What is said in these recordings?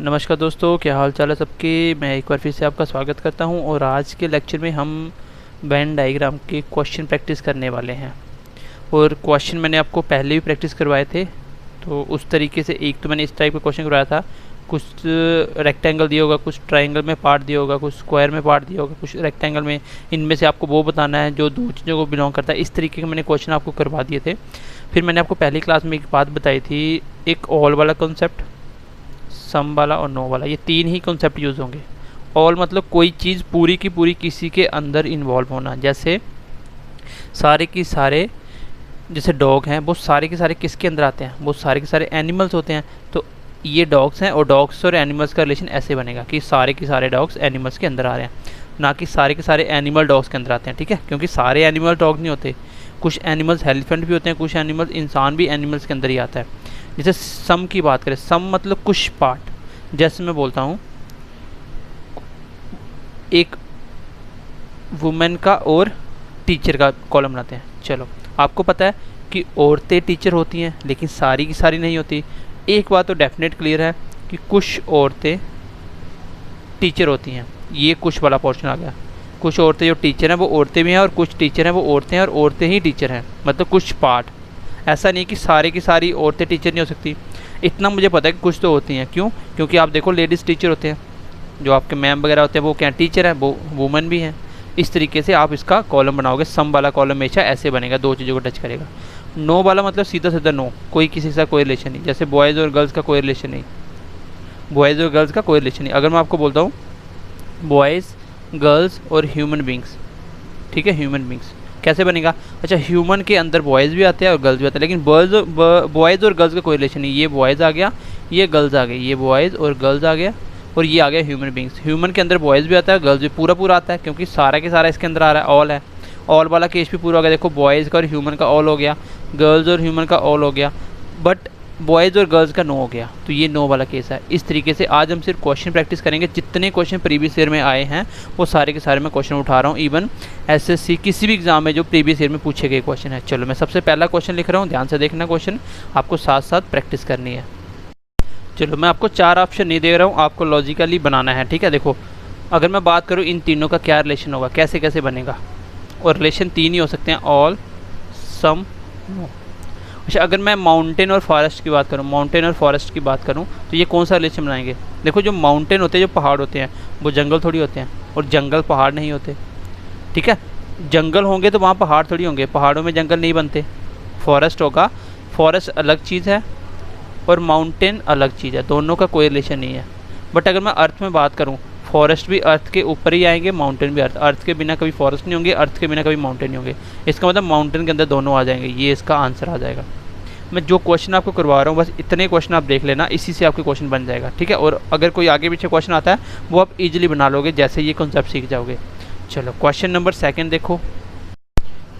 नमस्कार दोस्तों, क्या हाल चाल है सबके। मैं एक बार फिर से आपका स्वागत करता हूं और आज के लेक्चर में हम वेन डायग्राम के क्वेश्चन प्रैक्टिस करने वाले हैं। और क्वेश्चन मैंने आपको पहले भी प्रैक्टिस करवाए थे, तो उस तरीके से एक तो मैंने इस टाइप का क्वेश्चन करवाया था। कुछ रेक्टेंगल दिया होगा, कुछ ट्राइंगल में पार्ट दिया होगा, कुछ स्क्वायर में पार्ट दिया होगा, कुछ रेक्टेंगल में। इनमें से आपको वो बताना है जो दो चीज़ों को बिलोंग करता है। इस तरीके के मैंने क्वेश्चन आपको करवा दिए थे। फिर मैंने आपको पहली क्लास में एक बात बताई थी, एक ऑल वाला कॉन्सेप्ट, सम वाला और नो वाला, ये तीन ही कॉन्सेप्ट यूज़ होंगे। ऑल मतलब कोई चीज़ पूरी की पूरी किसी के अंदर इन्वॉल्व होना। जैसे सारे की सारे, जैसे डॉग हैं, वो सारे के सारे किसके अंदर आते हैं? वो सारे के सारे एनिमल्स होते हैं। तो ये डॉग्स हैं और डॉग्स और एनिमल्स का रिलेशन ऐसे बनेगा कि सारे के सारे डॉग्स एनिमल्स के अंदर आ रहे हैं, ना कि सारे के सारे एनिमल डॉग्स के अंदर आते हैं। ठीक है, क्योंकि सारे एनिमल डॉग नहीं होते। कुछ एनिमल्स एलिफेंट भी होते हैं, कुछ एनिमल्स इंसान भी एनिमल्स के अंदर ही आता है। जैसे सम की बात करें, सम मतलब कुछ पार्ट। जैसे मैं बोलता हूँ एक वुमेन का और टीचर का कॉलम बनाते हैं। चलो, आपको पता है कि औरतें टीचर होती हैं, लेकिन सारी की सारी नहीं होती। एक बात तो डेफिनेट क्लियर है कि कुछ औरतें टीचर होती हैं। ये कुछ वाला पोर्शन आ गया। कुछ औरतें जो टीचर हैं वो औरतें भी हैं, और कुछ टीचर हैं वो औरतें हैं, और औरतें ही टीचर हैं। मतलब कुछ पार्ट। ऐसा नहीं कि सारी की सारी औरतें टीचर नहीं हो सकती। इतना मुझे पता है कि कुछ तो होती हैं। क्यों? क्योंकि आप देखो लेडीज़ टीचर होते हैं, जो आपके मैम वगैरह होते हैं वो क्या टीचर हैं, वो वुमेन भी हैं। इस तरीके से आप इसका कॉलम बनाओगे। सम वाला कॉलम हमेशा ऐसे बनेगा, दो चीज़ों को टच करेगा। नो वाला मतलब सीधा सीधा नो, कोई किसी के साथ कोई रिलेशन नहीं। जैसे बॉयज़ और गर्ल्स का कोई रिलेशन नहीं, बॉयज़ और गर्ल्स का कोई रिलेशन नहीं। अगर मैं आपको बोलता हूँ बॉयज़, गर्ल्स और ह्यूमन बींग्स, ठीक है, ह्यूमन बींग्स कैसे बनेगा? अच्छा, ह्यूमन के अंदर बॉयज़ भी आते हैं और गर्ल्स भी आते हैं, लेकिन बॉयज़ और गर्ल्स का कोई रिलेशन नहीं। ये बॉयज़ आ गया, ये गर्ल्स आ गई, ये बॉयज़ और गर्ल्स आ गया, और ये आ गया ह्यूमन बींग्स। ह्यूमन के अंदर बॉयज़ भी आता है, गर्ल्स भी पूरा पूरा आता है, क्योंकि सारा के सारा इसके अंदर आ रहा है, ऑल है। ऑल वाला केस भी पूरा हो गया। देखो, बॉयज़ का और ह्यूमन का ऑल हो गया, गर्ल्स और ह्यूमन का ऑल हो गया, बट बॉयज़ और गर्ल्स का नो हो गया। तो ये नो वाला केस है। इस तरीके से आज हम सिर्फ क्वेश्चन प्रैक्टिस करेंगे। जितने क्वेश्चन प्रीवियस ईयर में आए हैं वो सारे के सारे मैं क्वेश्चन उठा रहा हूँ। इवन एसएससी किसी भी एग्जाम में जो प्रीवियस ईयर में पूछे गए क्वेश्चन है। चलो, मैं सबसे पहला क्वेश्चन लिख रहा हूँ, ध्यान से देखना क्वेश्चन, आपको साथ साथ प्रैक्टिस करनी है। चलो, मैं आपको चार ऑप्शन नहीं दे रहा हूँ, आपको लॉजिकली बनाना है। ठीक है, देखो, अगर मैं बात करूँ इन तीनों का क्या रिलेशन होगा, कैसे कैसे बनेगा, और रिलेशन तीन ही हो सकते हैं, ऑल, सम, नो। अच्छा, अगर मैं माउंटेन और फॉरेस्ट की बात करूँ, माउंटेन और फॉरेस्ट की बात करूँ, तो ये कौन सा रिलेशन बनाएंगे? देखो, जो माउंटेन होते हैं, जो पहाड़ होते हैं, वो जंगल थोड़ी होते हैं, और जंगल पहाड़ नहीं होते। ठीक है, जंगल होंगे तो वहाँ पहाड़ थोड़ी होंगे, पहाड़ों में जंगल नहीं बनते। फॉरेस्ट होगा, फॉरेस्ट अलग चीज़ है और माउंटेन अलग चीज़ है, दोनों का कोई रिलेशन नहीं है। बट अगर मैं अर्थ में बात करूँ, फॉरेस्ट भी अर्थ के ऊपर ही आएंगे, माउंटेन भी अर्थ के बिना कभी फॉरेस्ट नहीं होंगे, अर्थ के बिना कभी माउंटेन नहीं होंगे। इसका मतलब माउंटेन के अंदर दोनों आ जाएंगे। ये इसका आंसर आ जाएगा। मैं जो क्वेश्चन आपको करवा रहा हूँ बस इतने क्वेश्चन आप देख लेना, इसी से आपके क्वेश्चन बन जाएगा। ठीक है, और अगर कोई आगे पीछे क्वेश्चन आता है वो आप इजीली बना लोगे जैसे ये कॉन्सेप्ट सीख जाओगे। चलो, क्वेश्चन नंबर सेकंड देखो।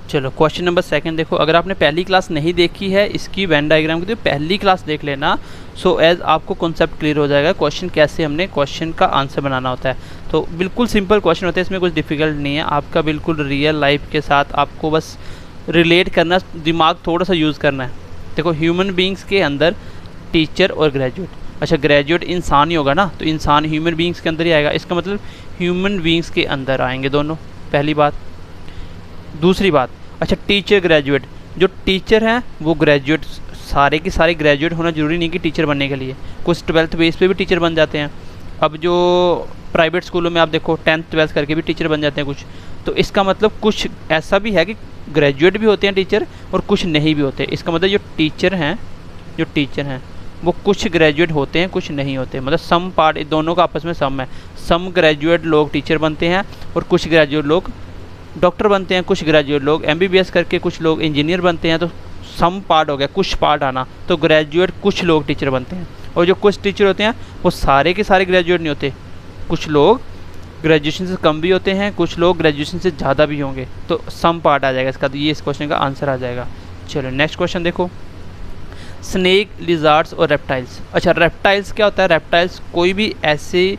चलो, क्वेश्चन नंबर सेकंड देखो। अगर आपने पहली क्लास नहीं देखी है इसकी वेन डायग्राम की, तो पहली क्लास देख लेना, सो एज आपको कॉन्सेप्ट क्लियर हो जाएगा क्वेश्चन कैसे हमने क्वेश्चन का आंसर बनाना होता है। तो बिल्कुल सिंपल क्वेश्चन होते हैं, इसमें कुछ डिफिकल्ट नहीं है। आपका बिल्कुल रियल लाइफ के साथ आपको बस रिलेट करना, दिमाग थोड़ा सा यूज़ करना है। देखो, ह्यूमन बींग्स के अंदर टीचर और ग्रेजुएट। अच्छा, ग्रेजुएट इंसान ही होगा ना, तो इंसान ह्यूमन बींग्स के अंदर ही आएगा। इसका मतलब ह्यूमन बींग्स के अंदर आएंगे दोनों, पहली बात। दूसरी बात, अच्छा, टीचर ग्रेजुएट, जो टीचर हैं वो ग्रेजुएट, सारे के सारे ग्रेजुएट होना ज़रूरी नहीं कि टीचर बनने के लिए, कुछ 12th बेस पे भी टीचर बन जाते हैं। अब जो प्राइवेट स्कूलों में आप देखो 10th 12th करके भी टीचर बन जाते हैं कुछ। तो इसका मतलब कुछ ऐसा भी है कि ग्रेजुएट भी होते हैं टीचर और कुछ नहीं भी होते। इसका मतलब जो टीचर हैं वो कुछ ग्रेजुएट होते हैं, कुछ नहीं होते। मतलब सम पार्ट, दोनों का आपस में सम है। सम ग्रेजुएट लोग टीचर बनते हैं और कुछ ग्रेजुएट लोग डॉक्टर बनते हैं, कुछ ग्रेजुएट लोग एमबीबीएस करके कुछ लोग इंजीनियर बनते हैं। तो सम पार्ट हो गया, कुछ पार्ट आना, तो ग्रेजुएट कुछ लोग टीचर बनते हैं। और जो कुछ टीचर होते हैं वो सारे के सारे ग्रेजुएट नहीं होते, कुछ लोग ग्रेजुएशन से कम भी होते हैं, कुछ लोग ग्रेजुएशन से ज़्यादा भी होंगे। तो सम पार्ट आ जाएगा इसका, तो ये इस क्वेश्चन का आंसर आ जाएगा। चलो, नेक्स्ट क्वेश्चन देखो। स्नेक, लिजार्ड्स और रेप्टाइल्स। अच्छा, रेप्टाइल्स क्या होता है? रेप्टाइल्स कोई भी ऐसे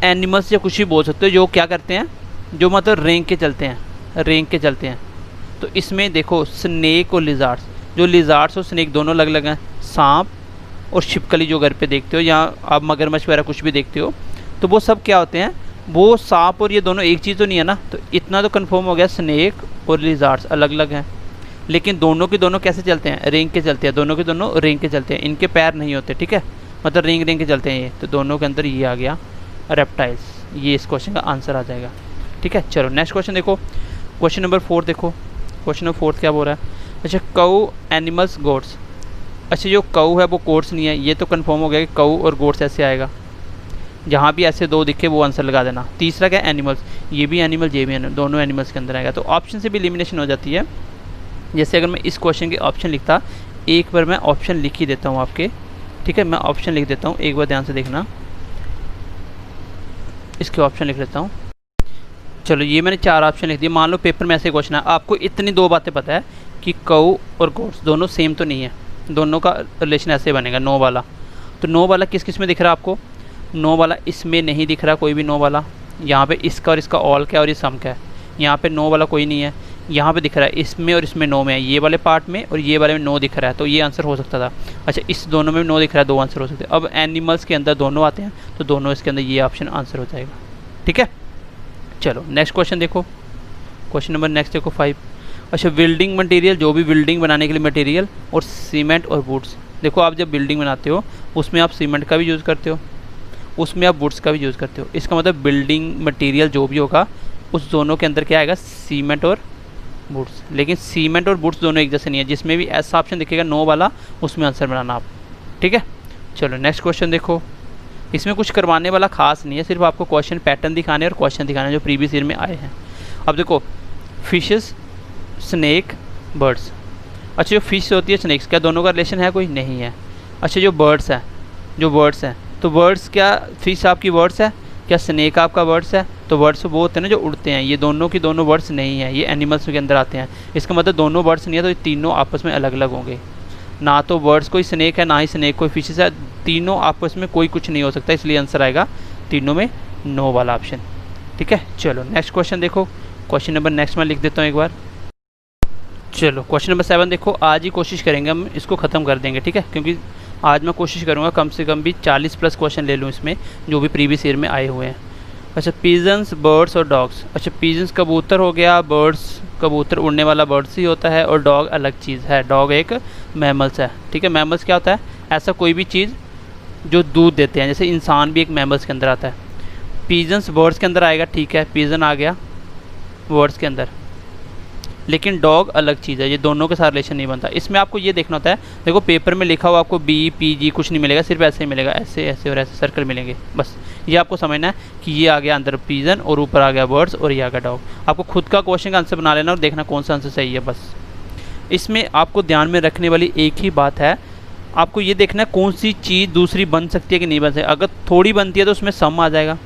एनिमल्स या कुछ भी बोल सकते हो जो क्या करते हैं, जो मतलब रेंग के चलते हैं, तो इसमें देखो स्नेक और लिजार्ड्स, जो लिजार्ड्स और स्नेक दोनों अलग अलग हैं। सांप और छिपकली जो घर पे देखते हो, या आप मगरमच्छ वगैरह कुछ भी देखते हो, तो वो सब क्या होते हैं, वो सांप और ये दोनों एक चीज़ तो नहीं है ना। तो इतना तो कंफर्म हो गया, स्नेक और लिजार्ड्स अलग अलग हैं, लेकिन दोनों के दोनों कैसे चलते हैं, रेंग के चलते हैं, दोनों के दोनों रेंग के चलते हैं, इनके पैर नहीं होते, ठीक है, मतलब रेंग रेंग के चलते हैं ये, तो दोनों के अंदर ये आ गया रेप्टाइल्स, ये इस क्वेश्चन का आंसर आ जाएगा। ठीक है, चलो नेक्स्ट क्वेश्चन देखो, क्वेश्चन नंबर 4 देखो, क्वेश्चन नंबर 4 क्या बोल रहा है। अच्छा, कऊ एनिमल्स गोट्स। अच्छा, जो कऊ है वो गोट्स नहीं है, ये तो कंफर्म हो गया कि कऊ और गोट्स ऐसे आएगा, जहाँ भी ऐसे दो दिखे वो आंसर लगा देना। तीसरा क्या, एनिमल्स, ये भी एनिमल, ये भी एनिमल, दोनों एनिमल्स के अंदर आएगा, तो ऑप्शन से भी एलिमिनेशन हो जाती है। जैसे अगर मैं इस क्वेश्चन के ऑप्शन लिखता, एक बार मैं ऑप्शन लिख ही देता हूँ आपके, ठीक है, मैं ऑप्शन लिख देता हूँ, एक बार ध्यान से देखना, इसके ऑप्शन लिख लेता हूँ। चलो, ये मैंने 4 ऑप्शन लिख दिए। मान लो पेपर में ऐसे क्वेश्चन है, आपको इतनी 2 बातें पता है कि कऊ और गोट्स दोनों सेम तो नहीं है, दोनों का रिलेशन ऐसे बनेगा, नो वाला। तो नो वाला किस किस में दिख रहा है आपको, नो वाला इसमें नहीं दिख रहा कोई भी नो वाला, यहाँ पे इसका और इसका ऑल क्या और ये सम क्या है, यहाँ पे नो वाला कोई नहीं है, यहाँ पे दिख रहा है इसमें और इसमें नो में है, ये वाले पार्ट में और ये वाले में नो दिख रहा है, तो ये आंसर हो सकता था। अच्छा, इस दोनों में नो दिख रहा है, 2 आंसर हो सकते हैं। अब एनिमल्स के अंदर दोनों आते हैं, तो दोनों इसके अंदर ये ऑप्शन आंसर हो जाएगा। ठीक है, चलो नेक्स्ट क्वेश्चन देखो, क्वेश्चन नंबर नेक्स्ट देखो 5। अच्छा, बिल्डिंग मटेरियल, जो भी बिल्डिंग बनाने के लिए मटेरियल, और सीमेंट और वुड्स। देखो, आप जब बिल्डिंग बनाते हो उसमें आप सीमेंट का भी यूज़ करते हो, उसमें आप वुड्स का भी यूज़ करते हो, इसका मतलब बिल्डिंग मटेरियल जो भी होगा उस दोनों के अंदर क्या आएगा, सीमेंट और वुड्स। लेकिन सीमेंट और वुड्स दोनों एक जैसे नहीं है, जिसमें भी ऐसा ऑप्शन दिखेगा नो वाला, उसमें आंसर बनाना आप। ठीक है, चलो नेक्स्ट क्वेश्चन देखो, इसमें कुछ करवाने वाला खास नहीं है, सिर्फ आपको क्वेश्चन पैटर्न दिखाने और क्वेश्चन दिखाने जो प्रीवियस ईयर में आए हैं। अब देखो, फिशेस, स्नेक, बर्ड्स। अच्छा, जो फिश होती है, स्नेक्स, क्या दोनों का रिलेशन है, कोई नहीं है। अच्छा, जो बर्ड्स हैं, तो बर्ड्स क्या फिश आपकी बर्ड्स है, क्या स्नेक आपका बर्ड्स है, तो बर्ड्स वो होते हैं ना जो उड़ते हैं, ये दोनों की दोनों बर्ड्स नहीं है, ये एनिमल्स के अंदर आते हैं। इसका मतलब दोनों बर्ड्स नहीं है, तो ये तीनों आपस में अलग अलग होंगे, ना तो बर्ड्स कोई स्नेक है, ना ही स्नेक कोई फिशेस है, तीनों आपस में कोई कुछ नहीं हो सकता, इसलिए आंसर आएगा तीनों में नो वाला ऑप्शन। ठीक है, चलो नेक्स्ट क्वेश्चन देखो, क्वेश्चन नंबर नेक्स्ट मैं लिख देता हूँ एक बार। चलो क्वेश्चन नंबर 7 देखो, आज ही कोशिश करेंगे हम इसको ख़त्म कर देंगे, ठीक है, क्योंकि आज मैं कोशिश करूँगा कम से कम भी 40+ क्वेश्चन ले लूँ इसमें, जो भी प्रीवियस ईयर में आए हुए हैं। अच्छा, पिजन्स, बर्ड्स और डॉग्स। अच्छा, पिजन्स कबूतर हो गया, बर्ड्स कबूतर उड़ने वाला बर्ड्स ही होता है, और डॉग अलग चीज़ है, डॉग एक मैमल्स है। ठीक है, मैमल्स क्या होता है, ऐसा कोई भी चीज़ जो दूध देते हैं, जैसे इंसान भी एक मैमल्स के अंदर आता है। पिजन्स बर्ड्स के अंदर आएगा, ठीक है, पिजन आ गया बर्ड्स के अंदर, लेकिन डॉग अलग चीज़ है, ये दोनों के साथ रिलेशन नहीं बनता। इसमें आपको ये देखना होता है, देखो पेपर में लिखा हुआ आपको BPG कुछ नहीं मिलेगा, सिर्फ ऐसे ही मिलेगा, ऐसे ऐसे और ऐसे सर्कल मिलेंगे, बस ये आपको समझना है कि ये आ गया अंदर पिजन और ऊपर आ गया बर्ड्स और ये आ गया डॉग। आपको खुद का क्वेश्चन का आंसर बना लेना और देखना कौन सा आंसर सही है बस। इसमें आपको ध्यान में रखने वाली एक ही बात है, आपको ये देखना है कौन सी चीज़ दूसरी बन सकती है कि नहीं बन सकती। अगर थोड़ी बनती है तो उसमें सम आ जाएगा,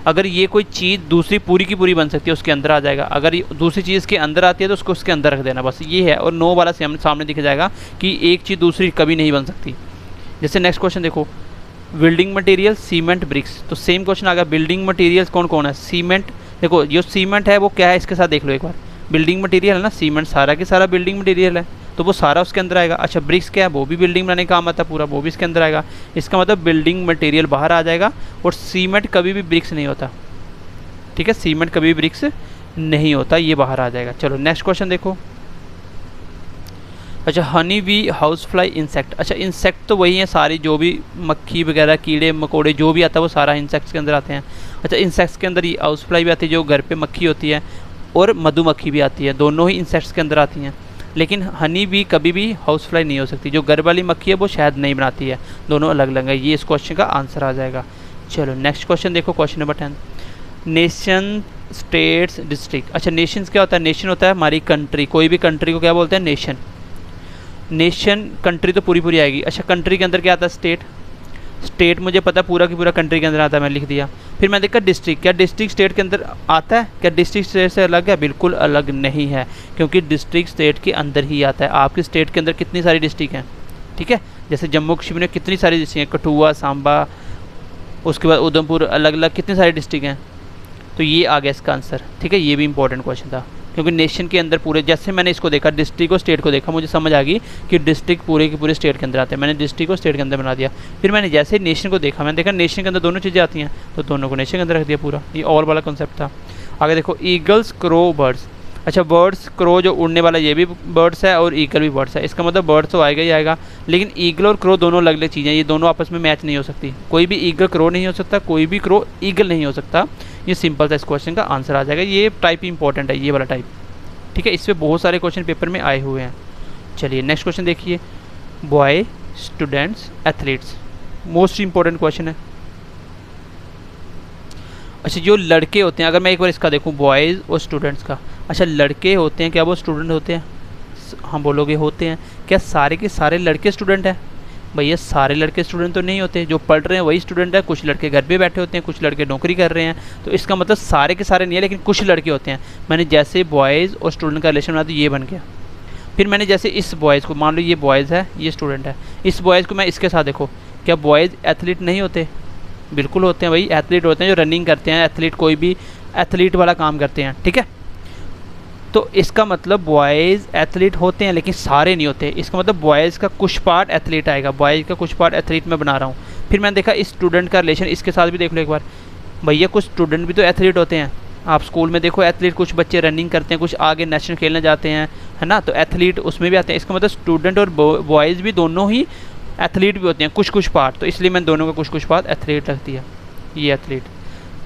अगर ये कोई चीज़ दूसरी पूरी की पूरी बन सकती है उसके अंदर आ जाएगा, अगर ये दूसरी चीज़ के अंदर आती है तो उसको उसके अंदर रख देना, बस ये है। और नो वाला सामने दिख जाएगा कि एक चीज़ दूसरी कभी नहीं बन सकती। जैसे नेक्स्ट क्वेश्चन देखो, बिल्डिंग मटेरियल, सीमेंट, ब्रिक्स, तो सेम क्वेश्चन आ गया। बिल्डिंग मटेरियल्स कौन कौन है, सीमेंट, देखो जो सीमेंट है वो क्या है, इसके साथ देख लो एक बार, बिल्डिंग मटेरियल है ना, सीमेंट सारा के सारा बिल्डिंग मटेरियल है, तो वो सारा उसके अंदर आएगा। अच्छा, ब्रिक्स क्या है, वो भी बिल्डिंग बनाने का काम आता है पूरा, वो भी इसके अंदर आएगा। इसका मतलब बिल्डिंग मटेरियल बाहर आ जाएगा, और सीमेंट कभी भी ब्रिक्स नहीं होता, ठीक है, सीमेंट कभी भी ब्रिक्स नहीं होता, ये बाहर आ जाएगा। चलो नेक्स्ट क्वेश्चन देखो। अच्छा, honey bee, house fly, insect. अच्छा, इंसेक्ट तो वही है सारी, जो भी मक्खी वगैरह कीड़े मकोड़े जो भी आता है वो सारा इंसेक्ट्स के अंदर आते हैं। अच्छा, इंसेक्ट्स के अंदर ये हाउस फ्लाई भी आती है जो घर पे मक्खी होती है, और मधुमक्खी भी आती है, दोनों ही इंसेक्ट्स के अंदर आती हैं। लेकिन हनी बी कभी भी हाउस फ्लाई नहीं हो सकती, जो घर वाली मक्खी है वो शहद नहीं बनाती है, दोनों अलग अलग है, ये इस क्वेश्चन का आंसर आ जाएगा। चलो नेक्स्ट क्वेश्चन देखो, question number 10, nation, states, district. अच्छा, नेशंस क्या होता है, नेशन होता है हमारी कंट्री, कोई भी कंट्री को क्या बोलते हैं, नेशन। नेशन कंट्री तो पूरी पूरी आएगी। अच्छा, कंट्री के अंदर क्या आता है, स्टेट, स्टेट मुझे पता है पूरा की पूरा कंट्री के अंदर आता है, मैं लिख दिया। फिर मैं देखा डिस्ट्रिक्ट, क्या डिस्ट्रिक्ट स्टेट के अंदर आता है, क्या डिस्ट्रिक्ट स्टेट से अलग है, बिल्कुल अलग नहीं है, क्योंकि डिस्ट्रिक्ट स्टेट के अंदर ही आता है। आपकी स्टेट के अंदर कितनी सारी डिस्ट्रिक्ट हैं, ठीक है, जैसे जम्मू कश्मीर में कितनी सारी डिस्ट्रिक्ट हैं, कठुआ, सांबा, उसके बाद उधमपुर, अलग अलग कितनी सारी डिस्ट्रिक्ट हैं, तो ये आ गया इसका आंसर। ठीक है, ये भी इंपॉर्टेंट क्वेश्चन था। क्योंकि नेशन के अंदर पूरे, जैसे मैंने इसको देखा डिस्ट्रिक्ट और स्टेट को देखा, मुझे समझ आ गई कि डिस्ट्रिक्ट पूरे के पूरे स्टेट के अंदर आते हैं, मैंने डिस्ट्रिक्ट को स्टेट के अंदर बना दिया। फिर मैंने जैसे नेशन को देखा, मैंने देखा नेशन के अंदर दोनों चीज़ें आती हैं, तो दोनों को नेशन के अंदर रख दिया पूरा। ये और वाला कॉन्सेप्ट था। आगे देखो, ईगल्स, क्रो, बर्ड्स। अच्छा, बर्ड्स, क्रो जो उड़ने वाला ये भी बर्ड्स है और ईगल भी बर्ड्स है, इसका मतलब बर्ड्स तो आएगा ही आएगा। लेकिन ईगल और क्रो दोनों अलग अलग चीज़ें, ये दोनों आपस में मैच नहीं हो सकती। कोई भी ईगल क्रो नहीं हो सकता, कोई भी क्रो ईगल नहीं हो सकता। ये सिंपल सा इस क्वेश्चन का आंसर आ जाएगा। ये टाइप इंपॉर्टेंट है, ये वाला टाइप, ठीक है। इससे बहुत सारे क्वेश्चन पेपर में आए हुए हैं। चलिए नेक्स्ट क्वेश्चन देखिए, boy, students, athletes, most important question है। अच्छा, जो लड़के होते हैं, अगर मैं एक बार इसका देखूं बॉयज़ और स्टूडेंट्स का, अच्छा लड़के होते हैं क्या वो स्टूडेंट होते हैं? हम बोलोगे होते हैं। क्या सारे के सारे लड़के स्टूडेंट हैं? भैया सारे लड़के स्टूडेंट तो नहीं होते, जो पढ़ रहे हैं वही स्टूडेंट है। कुछ लड़के घर पे बैठे होते हैं, कुछ लड़के नौकरी कर रहे हैं, तो इसका मतलब सारे के सारे नहीं है, लेकिन कुछ लड़के होते हैं। मैंने जैसे बॉयज़ और स्टूडेंट का रिलेशन बना, तो ये बन गया। फिर मैंने जैसे इस बॉयज़ को, मान लो ये बॉयज़ है, ये स्टूडेंट है, इस बॉयज़ को मैं इसके साथ देखो, क्या बॉयज़ एथलीट नहीं होते? बिल्कुल होते हैं भाई, एथलीट होते हैं, जो रनिंग करते हैं, एथलीट कोई भी एथलीट वाला काम करते हैं, ठीक है। तो इसका मतलब बॉयज़ एथलीट होते हैं, लेकिन सारे नहीं होते। इसका मतलब बॉयज़ का कुछ पार्ट एथलीट आएगा, बॉयज़ का कुछ पार्ट एथलीट में बना रहा हूँ। फिर मैंने देखा इस स्टूडेंट का रिलेशन इसके साथ भी देख लो एक बार, भैया कुछ स्टूडेंट भी तो एथलीट होते हैं। आप स्कूल में देखो एथलीट, कुछ बच्चे रनिंग करते हैं, कुछ आगे नेशनल खेलने जाते हैं, है ना, तो एथलीट उसमें भी आते हैं। इसका मतलब स्टूडेंट और बॉयज़ भी दोनों ही एथलीट भी होते हैं, कुछ कुछ पार्ट, तो इसलिए मैंने दोनों का कुछ कुछ पार्ट एथलीट रख दिया, ये एथलीट।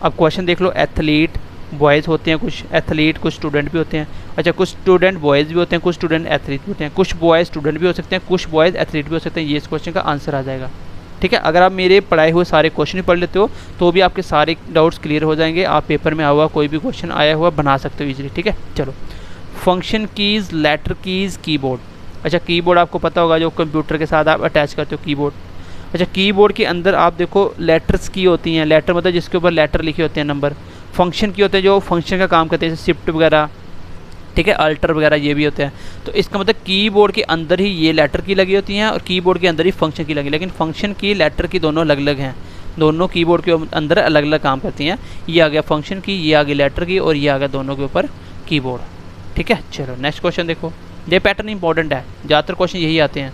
अब क्वेश्चन देख लो, एथलीट बॉयज़ होते हैं, कुछ एथलीट, कुछ स्टूडेंट भी होते हैं। अच्छा, कुछ स्टूडेंट बॉयज़ भी होते हैं, कुछ स्टूडेंट एथलीट भी होते हैं, कुछ बॉयज़ स्टूडेंट भी हो सकते हैं, कुछ बॉयज़ एथलीट भी हो सकते हैं। ये इस क्वेश्चन का आंसर आ जाएगा, ठीक है। अगर आप मेरे पढ़ाए हुए सारे क्वेश्चन पढ़ लेते हो तो भी आपके सारे डाउट्स क्लियर हो जाएंगे। आप पेपर में हुआ कोई भी क्वेश्चन आया हुआ बना सकते हो इजीली, ठीक है। चलो, function keys, letter keys, keyboard. अच्छा, कीबोर्ड आपको पता होगा, जो कंप्यूटर के साथ आप अटैच करते हो, कीबोर्ड। अच्छा, कीबोर्ड के अंदर आप देखो लेटर्स की होती हैं, लेटर मतलब जिसके ऊपर लेटर लिखे होते हैं, नंबर। फंक्शन की होते हैं जो फंक्शन का काम करते हैं, जैसे शिफ्ट वगैरह, ठीक है, अल्टर वगैरह, ये भी होते हैं। तो इसका मतलब कीबोर्ड के अंदर ही ये लेटर की लगी होती हैं और कीबोर्ड के अंदर ही फंक्शन की लगी, लेकिन फंक्शन की लेटर की दोनों अलग अलग हैं, दोनों कीबोर्ड के अंदर अलग अलग काम करती हैं। ये आ गया फंक्शन की, ये आ गई लेटर की, और ये आ गया दोनों के ऊपर कीबोर्ड, ठीक है। चलो नेक्स्ट क्वेश्चन देखो, ये पैटर्न इंपॉर्टेंट है, ज़्यादातर क्वेश्चन यही आते हैं।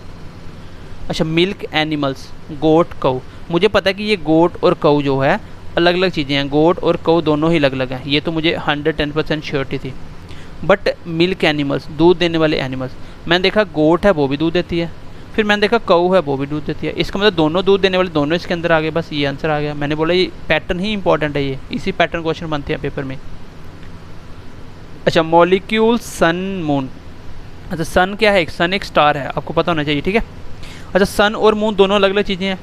अच्छा, मिल्क एनिमल्स, गोट, कऊ। मुझे पता है कि ये गोट और कऊ जो है अलग अलग चीज़ें हैं, गोट और कऊ दोनों ही अलग अलग हैं, ये तो मुझे 110% श्योरिटी थी। बट मिल्क एनिमल्स, दूध देने वाले एनिमल्स, मैंने देखा गोट है वो भी दूध देती है, फिर मैंने देखा कऊ है वो भी दूध देती है, इसका मतलब दोनों दूध देने वाले दोनों इसके अंदर आ गए, बस ये आंसर आ गया। मैंने बोला ये पैटर्न ही इंपॉर्टेंट है, ये इसी पैटर्न क्वेश्चन बनते हैं पेपर में। अच्छा, मॉलिक्यूल, सन, मून। अच्छा, सन क्या है? सन एक स्टार है, आपको पता होना चाहिए, ठीक है। अच्छा, सन और मून दोनों अलग अलग चीज़ें हैं,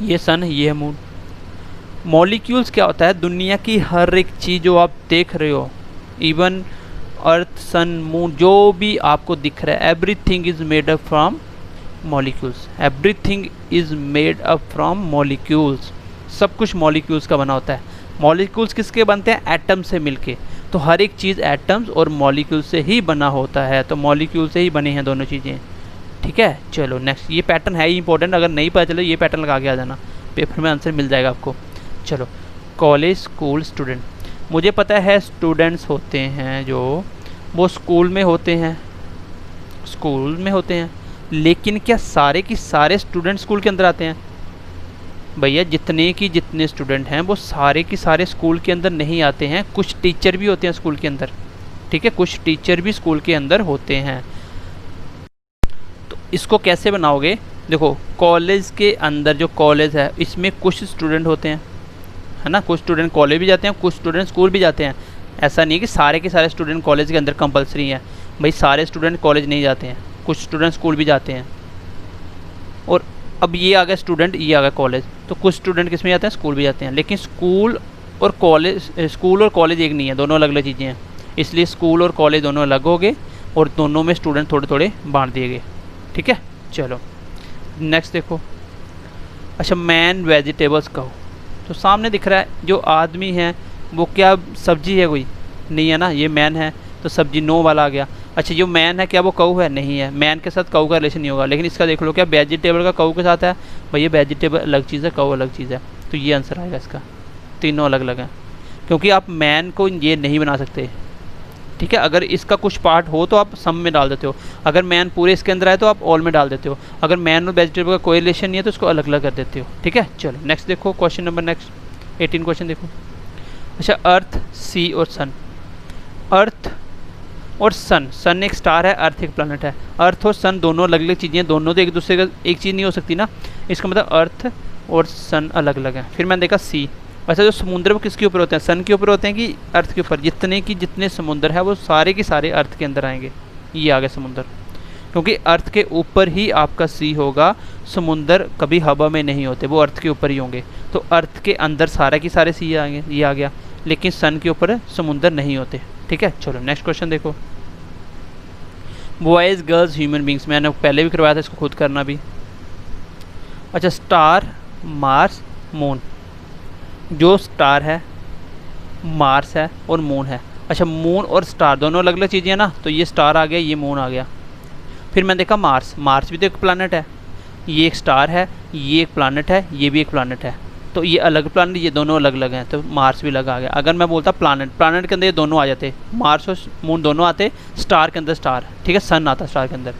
ये सन है, ये है मून। मॉलिक्यूल्स क्या होता है? दुनिया की हर एक चीज़ जो आप देख रहे हो, इवन अर्थ, सन, मून, जो भी आपको दिख रहा है, everything is made up from molecules, everything is made up from molecules. सब कुछ मॉलिक्यूल्स का बना होता है। मॉलिक्यूल्स किसके बनते हैं? एटम से मिलके। तो हर एक चीज़ एटम्स और मॉलिक्यूल से ही बना होता है, तो मॉलिक्यूल से ही बनी हैं दोनों चीज़ें, ठीक है। चलो नेक्स्ट, ये पैटर्न है ही इंपॉर्टेंट, अगर नहीं पता चले ये पैटर्न लगा के आ जाना, पेपर में आंसर मिल जाएगा आपको। चलो, कॉलेज, स्कूल, स्टूडेंट। मुझे पता है स्टूडेंट्स होते हैं जो वो स्कूल में होते हैं, स्कूल में होते हैं, लेकिन क्या सारे की सारे स्टूडेंट स्कूल के अंदर आते हैं? भैया जितने की जितने स्टूडेंट हैं वो सारे की सारे स्कूल के अंदर नहीं आते हैं, कुछ टीचर भी होते हैं स्कूल के अंदर, ठीक है, कुछ टीचर भी स्कूल के अंदर होते हैं। तो इसको कैसे बनाओगे? देखो, कॉलेज के अंदर जो कॉलेज है इसमें कुछ स्टूडेंट होते हैं, है ना, कुछ स्टूडेंट कॉलेज भी जाते हैं, कुछ स्टूडेंट स्कूल भी जाते हैं। ऐसा नहीं है कि सारे के सारे स्टूडेंट कॉलेज के अंदर कंपलसरी हैं, भाई सारे स्टूडेंट कॉलेज नहीं जाते हैं, कुछ स्टूडेंट स्कूल भी जाते हैं। और अब ये आ गया स्टूडेंट, ये आ गया कॉलेज, तो कुछ स्टूडेंट किस में जाते हैं? स्कूल भी जाते हैं। लेकिन स्कूल और कॉलेज एक नहीं है, दोनों अलग अलग चीज़ें हैं, इसलिए स्कूल और कॉलेज दोनों अलग हो गए और दोनों में स्टूडेंट थोड़े थोड़े बांट दिए गए, ठीक है। चलो नेक्स्ट देखो। अच्छा, मैन, वेजिटेबल्स कहो, तो सामने दिख रहा है जो आदमी है वो क्या सब्जी है? कोई नहीं है ना, ये मैन है तो सब्जी नो वाला आ गया। अच्छा, जो मैन है क्या वो कऊ है? नहीं है, मैन के साथ कऊ का रिलेशन नहीं होगा। लेकिन इसका देख लो, क्या वेजिटेबल का कऊ के साथ है? भैया वेजिटेबल अलग चीज़ है, कऊ अलग चीज़ है, तो ये आंसर आएगा इसका, तीनों अलग अलग हैं। क्योंकि आप मैन को ये नहीं बना सकते, ठीक है। अगर इसका कुछ पार्ट हो तो आप सम में डाल देते हो, अगर मैन पूरे इसके अंदर आए तो आप ऑल में डाल देते हो, अगर मैन और वेजिटेबल का कोई रिलेशन नहीं है तो उसको अलग अलग कर देते हो। ठीक है, चलो नेक्स्ट देखो क्वेश्चन नंबर नेक्स्ट 18 क्वेश्चन देखो। अच्छा, अर्थ, सी और सन। अर्थ और सन, सन एक स्टार है, अर्थ एक प्लैनेट है। अर्थ और सन दोनों अलग अलग चीज़ें हैं, दोनों तो एक दूसरे का एक चीज़ नहीं हो सकती ना, इसका मतलब अर्थ और सन अलग अलग है। फिर मैंने देखा सी। अच्छा, जो समुद्र वो किसके ऊपर होते हैं, सन के ऊपर होते हैं कि अर्थ के ऊपर? जितने समुद्र है वो सारे के सारे अर्थ के अंदर आएंगे। ये आ गया समुद्र, क्योंकि अर्थ के ऊपर ही आपका सी होगा, समुद्र कभी हवा में नहीं होते, वो अर्थ के ऊपर ही होंगे। तो अर्थ के अंदर सारे के सारे सी आएंगे, ये आ गया। लेकिन सन के ऊपर समुद्र नहीं होते। ठीक है, चलो नेक्स्ट क्वेश्चन देखो। बॉयज़, गर्ल्स, ह्यूमन बींग्स, मैंने पहले भी करवाया था, इसको खुद करना भी। अच्छा, स्टार, मार्स, मून। जो स्टार है, मार्स है और मून है। अच्छा, मून और स्टार दोनों अलग अलग चीज़ें हैं ना, तो ये स्टार आ गया, ये मून आ गया। फिर मैंने देखा मार्स, मार्स भी तो एक प्लैनेट है, ये एक स्टार है, ये एक प्लैनेट है, ये भी एक प्लैनेट है। तो ये अलग प्लैनेट, ये दोनों अलग अलग हैं, तो मार्स भी अलग आ गया। अगर मैं बोलता प्लैनेट, प्लैनेट के अंदर ये दोनों आ जाते, मार्स और मून दोनों आते, स्टार के अंदर स्टार, ठीक है, सन आता स्टार के अंदर।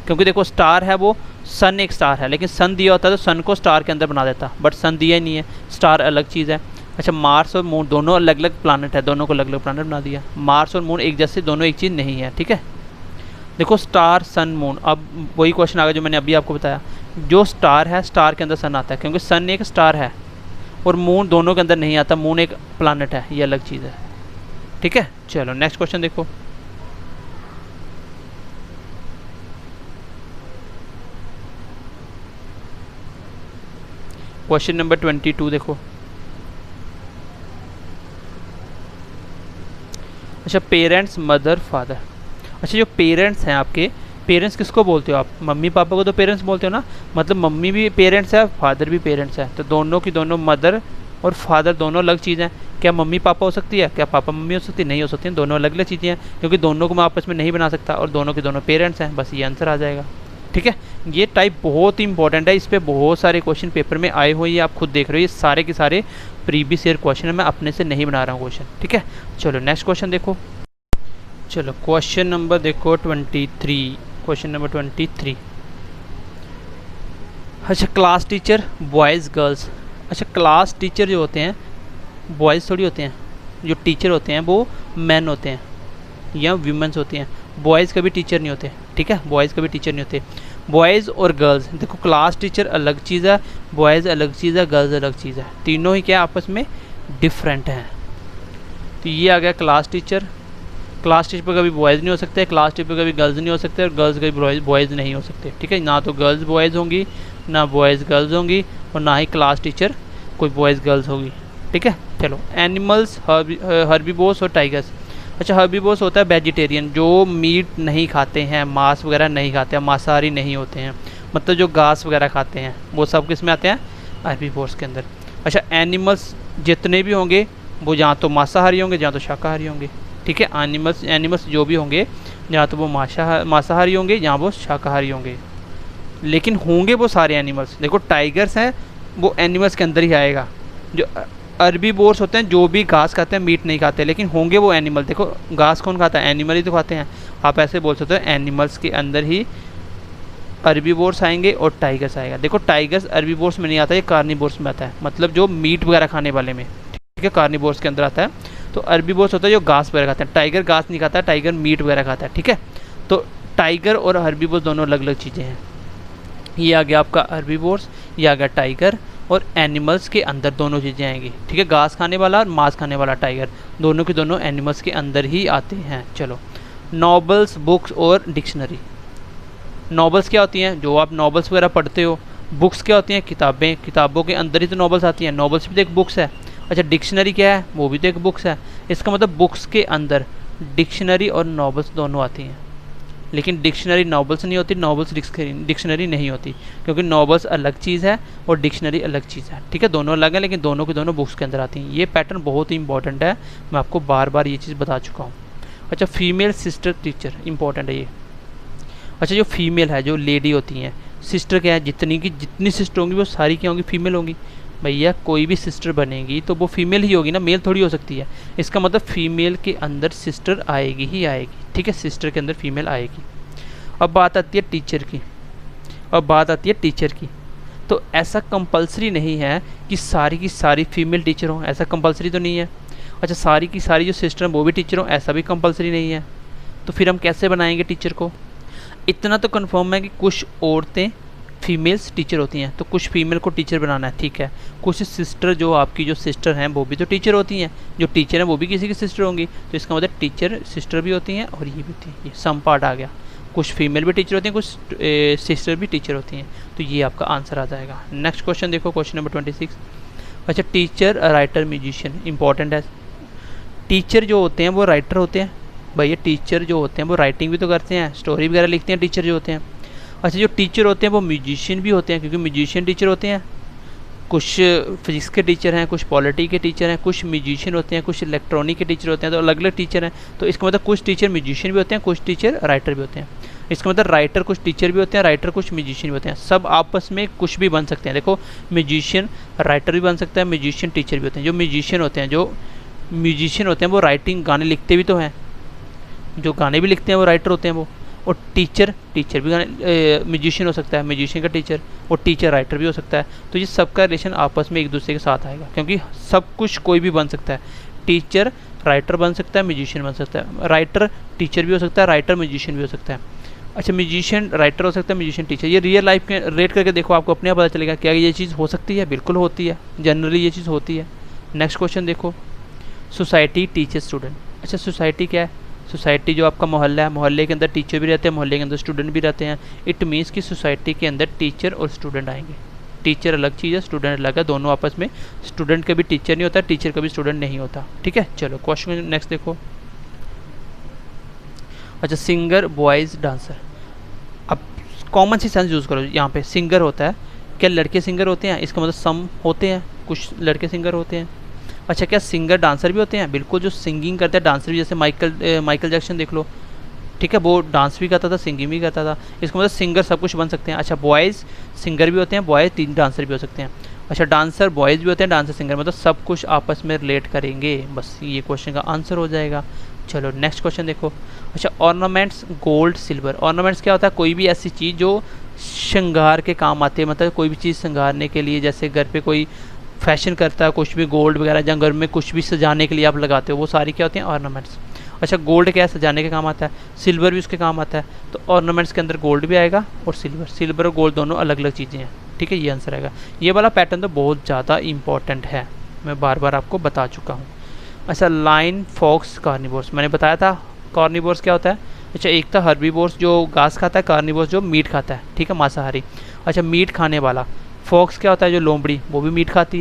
क्योंकि देखो स्टार है वो, सन एक स्टार है, लेकिन सन दिया होता है तो सन को स्टार के अंदर बना देता, बट सन दिया ही नहीं है, स्टार अलग चीज़ है। अच्छा, मार्स और मून दोनों अलग अलग प्लैनेट है, दोनों को अलग अलग प्लैनेट बना दिया। मार्स और मून एक जैसे दोनों एक चीज़ नहीं है। ठीक है, देखो स्टार, सन, मून। अब वही क्वेश्चन आ गया जो मैंने अभी आपको बताया, जो स्टार है, स्टार के अंदर सन आता है, क्योंकि सन एक स्टार है और मून दोनों के अंदर नहीं आता, मून एक प्लैनेट है, ये अलग चीज़ है। ठीक है, चलो नेक्स्ट क्वेश्चन देखो। क्वेश्चन नंबर 22 देखो। अच्छा, पेरेंट्स, मदर, फादर। अच्छा, जो पेरेंट्स हैं आपके, पेरेंट्स किसको बोलते हो आप? मम्मी पापा को तो पेरेंट्स बोलते हो ना, मतलब मम्मी भी पेरेंट्स है, फादर भी पेरेंट्स है, तो दोनों की दोनों, मदर और फादर दोनों अलग चीज़ हैं। क्या मम्मी पापा हो सकती है? क्या पापा मम्मी हो सकती है? नहीं हो सकती, दोनों अलग अलग चीज़ें हैं, क्योंकि दोनों को मैं आपस में नहीं बना सकता, और दोनों के दोनों पेरेंट्स हैं, बस ये आंसर आ जाएगा। ठीक है, ये टाइप बहुत ही इंपॉर्टेंट है, इस पर बहुत सारे क्वेश्चन पेपर में आए हुए, ये आप खुद देख रहे हो, ये सारे के सारे प्रीवियस ईयर क्वेश्चन है, मैं अपने से नहीं बना रहा हूँ क्वेश्चन। ठीक है, चलो नेक्स्ट क्वेश्चन देखो। चलो क्वेश्चन नंबर देखो 23, क्वेश्चन नंबर 23। अच्छा, क्लास टीचर, बॉयज़, गर्ल्स। अच्छा, क्लास टीचर जो होते हैं बॉयज़ थोड़ी होते हैं, जो टीचर होते हैं वो मैन होते हैं या वीमेंस होती हैं, बॉयज़ कभी टीचर नहीं होते। ठीक है, बॉयज़ कभी टीचर नहीं होते। बॉयज़ और गर्ल्स, देखो क्लास टीचर अलग चीज़ है, बॉयज़ अलग चीज़ है, गर्ल्स अलग चीज़ है, तीनों ही क्या आपस में डिफरेंट हैं। तो ये आ गया क्लास टीचर। क्लास टीचर पर कभी बॉयज़ नहीं हो सकते, क्लास टीचर पर कभी गर्ल्स नहीं हो सकते, और गर्ल्स कभी बॉयज़ नहीं हो सकते। ठीक है, ना तो गर्ल्स बॉयज़ होंगी, ना बॉयज़ गर्ल्स होंगी, और ना ही क्लास टीचर कोई बॉयज़ गर्ल्स होगी। ठीक है, चलो एनिमल्स, हर्बीवोर्स और टाइगर्स। अच्छा, हर्बीवोर्स होता है वेजिटेरियन, जो मीट नहीं खाते हैं, मांस वगैरह नहीं खाते हैं, मांसाहारी नहीं होते हैं, मतलब जो घास वगैरह खाते हैं, वो सब किस में आते हैं? हर्बीवोर्स के अंदर। अच्छा, एनिमल्स जितने भी होंगे वो जहाँ तो मांसाहारी होंगे, जहाँ तो शाकाहारी होंगे। ठीक है, एनिमल्स जो भी होंगे, जहाँ तो वो मांसाहारी होंगे, जहाँ वो शाकाहारी होंगे, लेकिन होंगे वो सारे एनिमल्स। देखो टाइगर्स हैं, वो एनिमल्स के अंदर ही आएगा। जो हर्बीवोर्स होते हैं, जो भी घास खाते हैं, मीट नहीं खाते, लेकिन होंगे वो एनिमल। देखो घास कौन खाता है? एनिमल ही तो खाते हैं। आप ऐसे बोल सकते हो, एनिमल्स के अंदर ही हर्बीवोर्स आएंगे और टाइगर्स आएगा। देखो टाइगर्स हर्बीवोर्स में नहीं आता, ये कार्निवोर्स में आता है, मतलब जो मीट वगैरह खाने वाले में। ठीक है, कार्निवोर्स के अंदर आता है। तो हर्बीवोर्स होता है जो घास वगैरह खाते हैं, टाइगर घास नहीं खाता, टाइगर मीट वगैरह खाता है। ठीक है, तो टाइगर और हर्बीवोर्स दोनों अलग अलग चीज़ें हैं। ये आ गया आपका हर्बीवोर्स, ये आ गया टाइगर, और एनिमल्स के अंदर दोनों चीज़ें आएंगी। ठीक है, घास खाने वाला और मांस खाने वाला टाइगर, दोनों के दोनों एनिमल्स के अंदर ही आते हैं। चलो, नॉवेल्स, बुक्स और डिक्शनरी। नॉवेल्स क्या होती हैं? जो आप नॉवेल्स वगैरह पढ़ते हो। बुक्स क्या होती हैं? किताबें, किताबों के अंदर ही तो नॉवेल्स आती हैं, नॉवेल्स भी तो एक बुक्स है। अच्छा, डिक्शनरी क्या है? वो भी तो एक बुक्स है। इसका मतलब बुक्स के अंदर डिक्शनरी और नॉवेल्स दोनों आती हैं, लेकिन डिक्शनरी नॉवेल्स नहीं होती, नॉवेल्स डिक्शनरी नहीं होती, क्योंकि नॉवेल्स अलग चीज़ है और डिक्शनरी अलग चीज़ है। ठीक है, दोनों अलग है, लेकिन दोनों के दोनों बुक्स के अंदर आती हैं। ये पैटर्न बहुत ही इंपॉर्टेंट है, मैं आपको बार बार ये चीज़ बता चुका हूँ। अच्छा, फीमेल सिस्टर टीचर, इंपॉर्टेंट है ये। अच्छा, जो फीमेल है, जो लेडी होती हैं, सिस्टर क्या है? जितनी सिस्टर होंगी वो सारी क्या होंगी? फीमेल होंगी। भैया कोई भी सिस्टर बनेगी तो वो फीमेल ही होगी ना, मेल थोड़ी हो सकती है। इसका मतलब फीमेल के अंदर सिस्टर आएगी ही आएगी, ठीक है, सिस्टर के अंदर फीमेल आएगी। अब बात आती है टीचर की, तो ऐसा कंपलसरी नहीं है कि सारी की सारी फीमेल टीचर हों, ऐसा कंपलसरी तो नहीं है। अच्छा, सारी की सारी जो सिस्टर हैं वो भी टीचर हों, ऐसा भी कंपलसरी नहीं है। तो फिर हम कैसे बनाएंगे टीचर को? इतना तो कंफर्म है कि कुछ औरतें फीमेल्स टीचर होती हैं, तो कुछ फीमेल को टीचर बनाना है, ठीक है। कुछ सिस्टर, जो आपकी जो सिस्टर हैं वो भी तो टीचर होती हैं, जो टीचर हैं वो भी किसी की सिस्टर होंगी, तो इसका मतलब टीचर सिस्टर भी होती हैं और ये भी होती हैं, ये सम पार्ट आ गया। कुछ फीमेल भी टीचर होती हैं, कुछ सिस्टर भी टीचर होती हैं, तो ये आपका आंसर आ जाएगा। नेक्स्ट क्वेश्चन देखो, क्वेश्चन नंबर 26। अच्छा, टीचर, राइटर, म्यूजिशियन इंपॉर्टेंट है। टीचर जो होते हैं वो राइटर होते हैं, भैया टीचर जो होते हैं वो राइटिंग भी तो करते हैं, स्टोरी वगैरह लिखते हैं टीचर जो होते हैं। अच्छा, जो टीचर होते हैं वो म्यूजिशियन भी होते हैं, क्योंकि म्यूजिशियन टीचर होते हैं। कुछ फिजिक्स के टीचर हैं, कुछ पॉलिटी के टीचर हैं, कुछ म्यूजिशियन होते हैं, कुछ इलेक्ट्रॉनिक के टीचर होते हैं, तो अलग अलग टीचर हैं। तो इसका मतलब कुछ टीचर म्यूजिशियन भी होते हैं, कुछ टीचर राइटर भी होते हैं। इसका मतलब राइटर कुछ टीचर भी होते हैं, राइटर कुछ म्यूजिशियन भी होते हैं, सब आपस में कुछ भी बन सकते हैं। देखो, म्यूजिशियन राइटर भी बन सकता है, म्यूजिशियन टीचर भी होते हैं। जो म्यूजिशियन होते हैं वो राइटिंग, गाने लिखते भी तो हैं, जो गाने भी लिखते हैं वो राइटर होते हैं वो। और टीचर भी म्यूजिशियन हो सकता है, म्यूजिशियन का टीचर, और टीचर राइटर भी हो सकता है। तो ये सबका रिलेशन आपस में एक दूसरे के साथ आएगा, क्योंकि सब कुछ कोई भी बन सकता है। टीचर राइटर बन सकता है, म्यूजिशियन बन सकता है, राइटर टीचर भी हो सकता है, राइटर म्यूजिशियन भी हो सकता है। अच्छा, म्यूजिशियन राइटर हो सकता है, म्यूजिशियन टीचर। ये रियल लाइफ के रेट करके देखो, आपको अपने आप पता चलेगा क्या ये चीज़ हो सकती है। बिल्कुल होती है, जनरली ये चीज़ होती है। नेक्स्ट क्वेश्चन देखो, सोसाइटी, टीचर, स्टूडेंट। अच्छा, सोसाइटी क्या है? सोसाइटी जो आपका मोहल्ला है, मोहल्ले के अंदर टीचर भी रहते हैं, मोहल्ले के अंदर स्टूडेंट भी रहते हैं। इट मीन्स कि सोसाइटी के अंदर टीचर और स्टूडेंट आएंगे। टीचर अलग चीज़ है, स्टूडेंट अलग है, दोनों आपस में। स्टूडेंट कभी टीचर नहीं होता, टीचर कभी स्टूडेंट नहीं होता, ठीक है। चलो क्वेश्चन नेक्स्ट देखो। अच्छा, सिंगर, बॉयज़, डांसर। अब कॉमन सी सेंस यूज़ करो, यहाँ पे सिंगर होता है, क्या लड़के सिंगर होते हैं? इसका मतलब सम होते हैं, कुछ लड़के सिंगर होते हैं। अच्छा, क्या सिंगर डांसर भी होते हैं? बिल्कुल, जो सिंगिंग करते हैं डांसर भी, जैसे माइकल जैक्सन देख लो, ठीक है, वो डांस भी करता था, सिंगिंग भी करता था। इसका मतलब सिंगर सब कुछ बन सकते हैं। अच्छा, बॉयज़ सिंगर भी होते हैं, बॉयज़ तीन डांसर भी हो सकते हैं। अच्छा, डांसर बॉयज़ भी होते हैं, डांसर सिंगर, मतलब सब कुछ आपस में रिलेट करेंगे, बस ये क्वेश्चन का आंसर हो जाएगा। चलो नेक्स्ट क्वेश्चन देखो। अच्छा, ऑर्नामेंट्स, गोल्ड, सिल्वर। ऑर्नामेंट्स क्या होता है? कोई भी ऐसी चीज़ जो श्रृंगार के काम आती है, मतलब कोई भी चीज़ श्रृंगारने के लिए, जैसे घर पे कोई फैशन करता है, कुछ भी गोल्ड वगैरह, या घर में कुछ भी सजाने के लिए आप लगाते हो, वो सारी क्या होती हैं? ऑर्नामेंट्स। अच्छा, गोल्ड क्या है? सजाने के काम आता है। सिल्वर भी उसके काम आता है, तो ऑर्नामेंट्स के अंदर गोल्ड भी आएगा और सिल्वर और गोल्ड दोनों अलग अलग चीज़ें हैं, ठीक है, ये आंसर आएगा। ये वाला पैटर्न तो बहुत ज़्यादा इंपॉर्टेंट है, मैं बार बार आपको बता चुका हूँ। अच्छा, लाइन, फॉक्स, कार्निवोर्स, मैंने बताया था कार्निवोर्स क्या होता है। अच्छा, एक था हर्बीवोर्स जो घास खाता है, कार्निवोर्स जो मीट खाता है, ठीक है, मांसाहारी। अच्छा, मीट खाने वाला। फॉक्स क्या होता है? जो लोमड़ी, वो भी मीट खाती